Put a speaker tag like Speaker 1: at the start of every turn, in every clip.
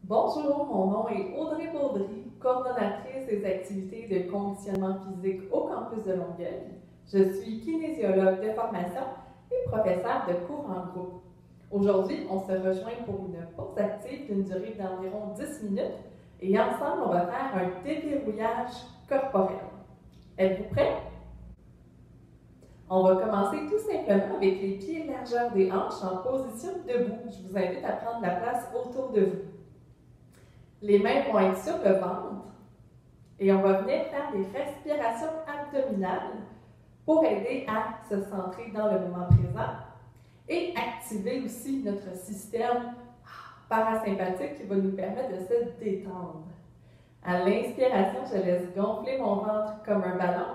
Speaker 1: Bonjour, mon nom est Audrey Baudry, coordonnatrice des activités de conditionnement physique au campus de Longueuil. Je suis kinésiologue de formation et professeure de cours en groupe. Aujourd'hui, on se rejoint pour une pause active d'une durée d'environ 10 minutes et ensemble, on va faire un déverrouillage corporel. Êtes-vous prêts? On va commencer tout simplement avec les pieds largeur des hanches en position debout. Je vous invite à prendre la place autour de vous. Les mains vont être sur le ventre et on va venir faire des respirations abdominales pour aider à se centrer dans le moment présent et activer aussi notre système parasympathique qui va nous permettre de se détendre. À l'inspiration, je laisse gonfler mon ventre comme un ballon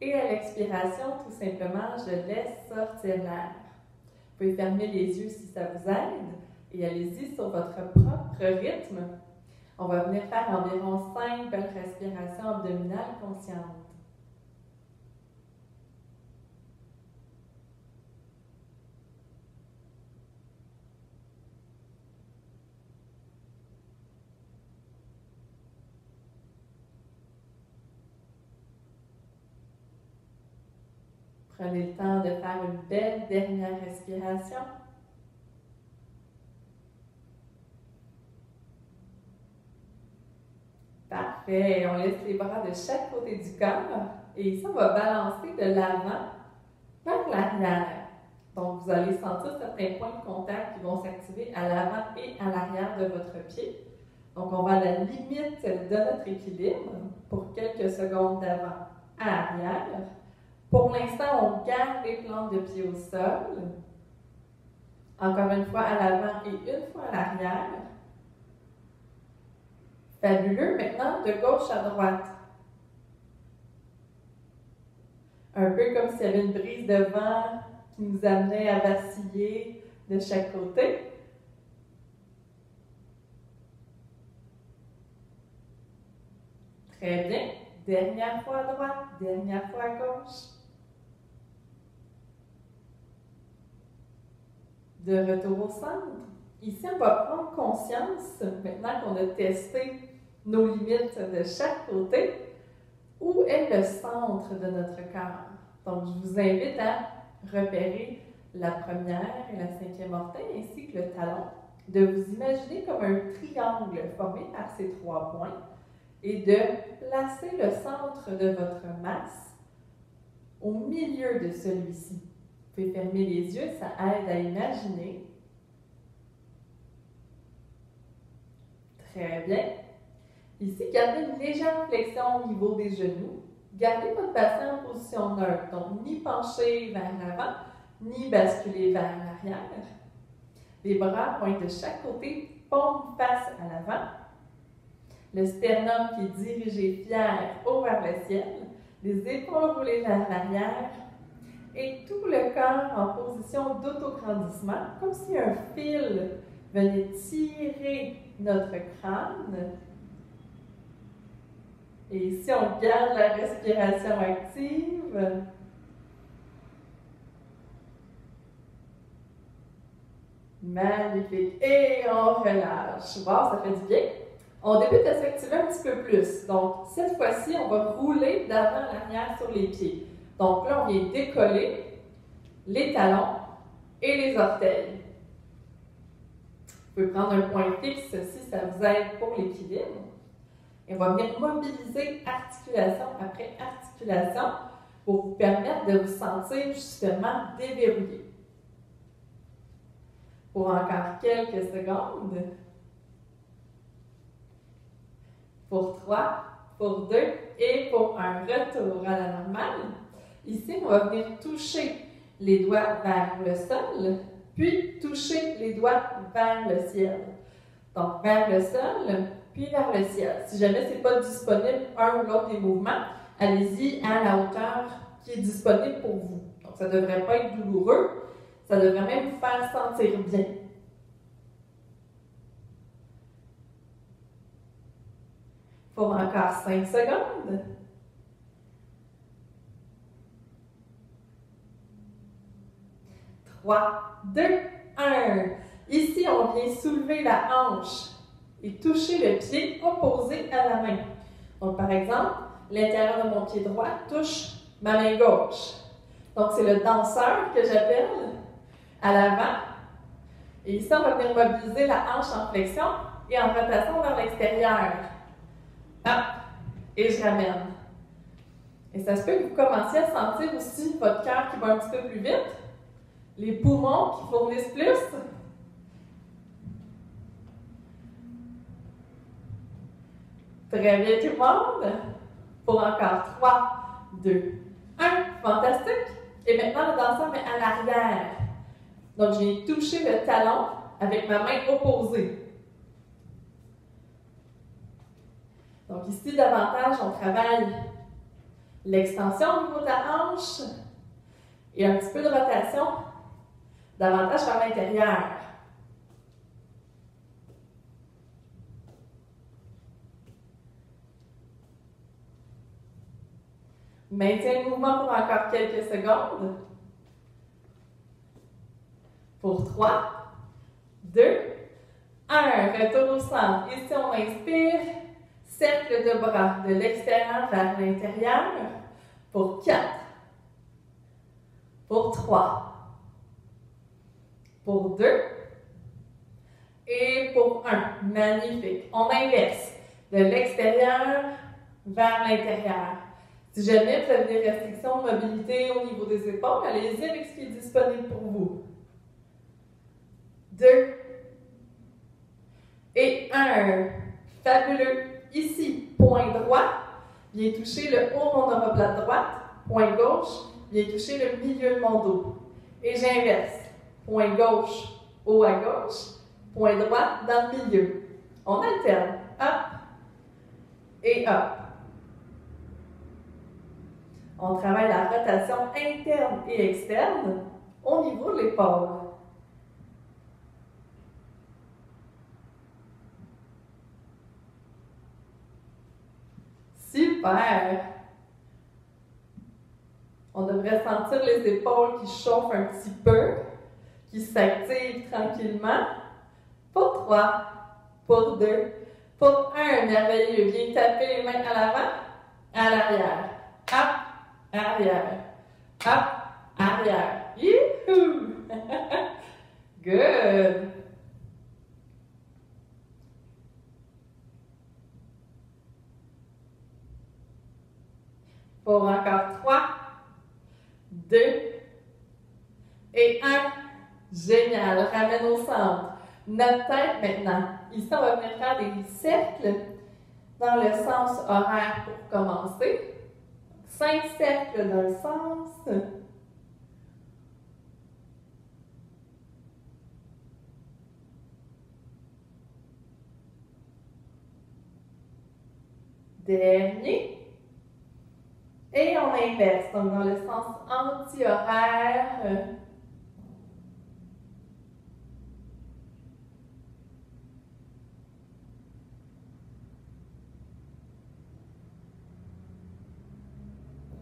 Speaker 1: et à l'expiration, tout simplement, je laisse sortir l'air. Vous pouvez fermer les yeux si ça vous aide et allez-y sur votre propre rythme. On va venir faire environ 5 belles respirations abdominales conscientes. Prenez le temps de faire une belle dernière respiration. Parfait. On laisse les bras de chaque côté du corps et ici, on va balancer de l'avant vers l'arrière. Donc, vous allez sentir certains points de contact qui vont s'activer à l'avant et à l'arrière de votre pied. Donc, on va à la limite de notre équilibre pour quelques secondes d'avant à arrière. Pour l'instant, on garde les plantes de pied au sol. Encore une fois à l'avant et une fois à l'arrière. Fabuleux. Maintenant, de gauche à droite. Un peu comme s'il y avait une brise de vent qui nous amenait à vaciller de chaque côté. Très bien. Dernière fois à droite, dernière fois à gauche. De retour au centre. Ici, on va prendre conscience, maintenant qu'on a testé nos limites de chaque côté, où est le centre de notre corps. Donc, je vous invite à repérer la première et la cinquième orteil, ainsi que le talon, de vous imaginer comme un triangle formé par ces 3 points et de placer le centre de votre masse au milieu de celui-ci. Vous pouvez fermer les yeux, ça aide à imaginer. Très bien. Ici, gardez une légère flexion au niveau des genoux. Gardez votre bassin en position neutre, donc ni pencher vers l'avant, ni basculer vers l'arrière. Les bras pointent de chaque côté, paume face à l'avant. Le sternum qui est dirigé fier haut vers le ciel. Les épaules roulées vers l'arrière. Et tout le corps en position d'autograndissement, comme si un fil venait tirer notre crâne. Et ici, on garde la respiration active. Magnifique. Et on relâche. Wow, ça fait du bien. On débute à s'activer un petit peu plus. Donc, cette fois-ci, on va rouler d'avant à l'arrière sur les pieds. Donc là, on vient décoller les talons et les orteils. Vous pouvez prendre un point fixe si ça vous aide pour l'équilibre. Et on va venir mobiliser articulation après articulation pour vous permettre de vous sentir justement déverrouillé. Pour encore quelques secondes. Pour 3, pour 2 et pour un retour à la normale. Ici, on va venir toucher les doigts vers le sol, puis toucher les doigts vers le ciel. Donc, vers le sol, puis vers le ciel. Si jamais ce n'est pas disponible un ou l'autre des mouvements, allez-y à la hauteur qui est disponible pour vous. Donc, ça ne devrait pas être douloureux, ça devrait même vous faire sentir bien. Pour encore 5 secondes. 3, 2, 1. Ici, on vient soulever la hanche et toucher le pied opposé à la main. Donc, par exemple, l'intérieur de mon pied droit touche ma main gauche. Donc, c'est le danseur que j'appelle à l'avant. Et ici, on va venir mobiliser la hanche en flexion et en rotation vers l'extérieur. Hop! Et je ramène. Et ça se peut que vous commenciez à sentir aussi votre cœur qui va un petit peu plus vite, les poumons qui fournissent plus. Très bien tout le monde. Pour encore 3, 2, 1. Fantastique. Et maintenant, le danseur met à l'arrière. Donc, je viens toucher le talon avec ma main opposée. Donc, ici, davantage, on travaille l'extension au niveau de la hanche et un petit peu de rotation davantage vers l'intérieur. Maintiens le mouvement pour encore quelques secondes. Pour 3, 2, 1. Retour au centre. Ici, on inspire. Cercle de bras de l'extérieur vers l'intérieur. Pour 4. Pour 3. Pour 2. Et pour 1. Magnifique. On inverse de l'extérieur vers l'intérieur. Si jamais vous avez des restrictions de mobilité au niveau des épaules, allez-y avec ce qui est disponible pour vous. 2 et 1. Fabuleux. Ici, point droit, viens toucher le haut de mon omoplate droite. Point gauche, viens toucher le milieu de mon dos. Et j'inverse. Point gauche, haut à gauche. Point droit, dans le milieu. On alterne. Hop et hop. On travaille la rotation interne et externe au niveau de l'épaule. Super! On devrait sentir les épaules qui chauffent un petit peu, qui s'activent tranquillement. Pour 3, pour 2, pour 1, merveilleux. Viens taper les mains à l'avant, à l'arrière. Hop, arrière. Hop, arrière. Youhou! Good! Pour encore 3, 2 et 1. Génial. Ramène au centre. Notre tête maintenant. Ici, on va venir faire des cercles dans le sens horaire pour commencer. 5 cercles dans le sens. Dernier. Et on inverse, donc dans le sens anti-horaire.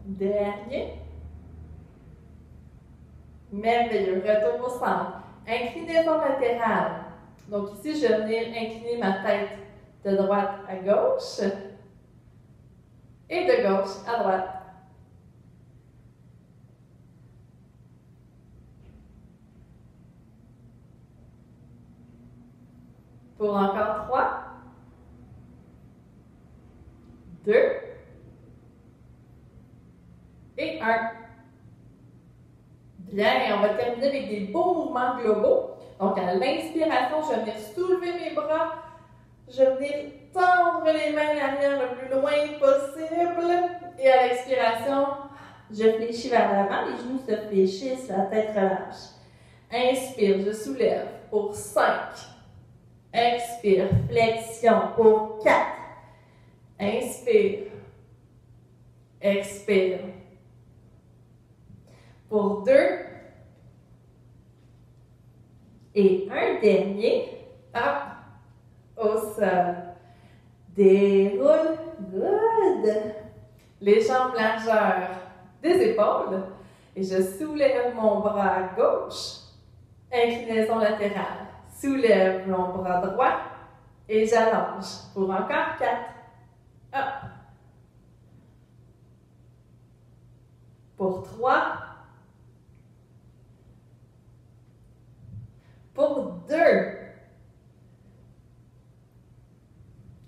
Speaker 1: Dernier. Merveilleux. Retour au centre. Inclinaison latérale. Donc ici, je vais venir incliner ma tête de droite à gauche et de gauche à droite. Pour encore 3, 2 et 1. Bien, on va terminer avec des beaux mouvements globaux. Donc, à l'inspiration, je vais venir soulever mes bras. Je vais venir tendre les mains arrière le plus loin possible. Et à l'expiration, je fléchis vers l'avant, les genoux se fléchissent, la tête relâche. Inspire, je soulève pour 5. Expire, flexion pour 4. Inspire. Expire. Pour 2. Et un dernier. Hop. Au sol. Déroule. Good. Les jambes largeur des épaules. Et je soulève mon bras gauche. Inclinaison latérale. Soulève mon bras droit. Et j'allonge. Pour encore 4. Hop. Pour 3. Pour 2.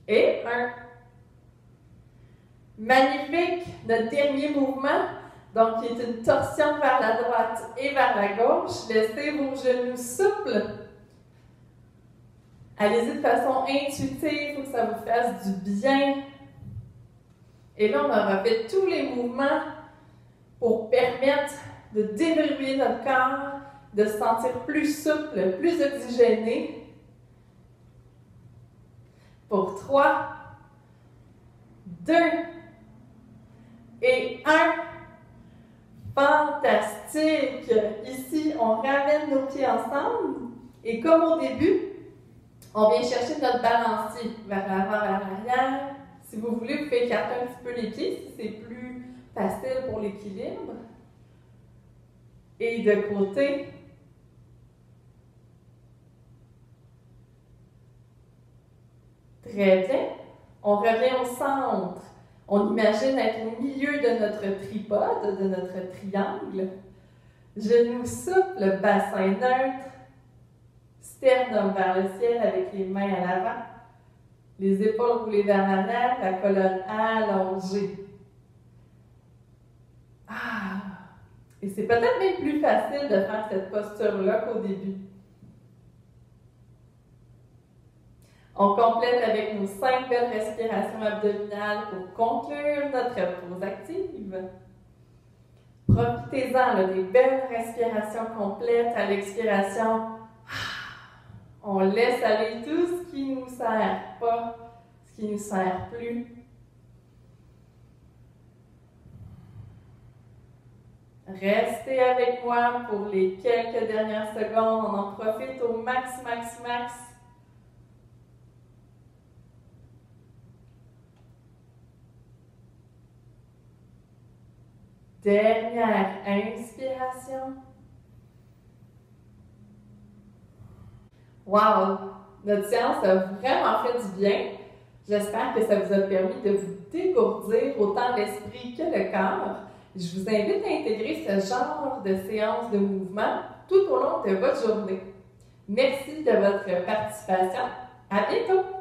Speaker 1: Et 1. Magnifique. Notre dernier mouvement, donc qui est une torsion vers la droite et vers la gauche. Laissez vos genoux souples. Allez-y de façon intuitive, il faut que ça vous fasse du bien. Et là, on aura fait tous les mouvements pour permettre de déverrouiller notre corps, de se sentir plus souple, plus oxygéné. Pour 3, 2 et 1. Fantastique! Ici, on ramène nos pieds ensemble et comme au début, on vient chercher notre balancier vers l'avant, vers l'arrière. Si vous voulez, vous pouvez écarter un petit peu les pieds si c'est plus facile pour l'équilibre. Et de côté. Très bien. On revient au centre. On imagine être au milieu de notre tripode, de notre triangle. Genoux souples, bassin neutre. Sternum vers le ciel avec les mains à l'avant. Les épaules roulées vers l'arrière, la colonne allongée. Ah! Et c'est peut-être même plus facile de faire cette posture-là qu'au début. On complète avec nos 5 belles respirations abdominales pour conclure notre pause active. Profitez-en des belles respirations complètes. À l'expiration, on laisse aller tout ce qui ne nous sert pas, ce qui ne nous sert plus. Restez avec moi pour les quelques dernières secondes. On en profite au max, max, max. Dernière inspiration. Wow! Notre séance a vraiment fait du bien. J'espère que ça vous a permis de vous dégourdir autant l'esprit que le corps. Je vous invite à intégrer ce genre de séance de mouvement tout au long de votre journée. Merci de votre participation. À bientôt!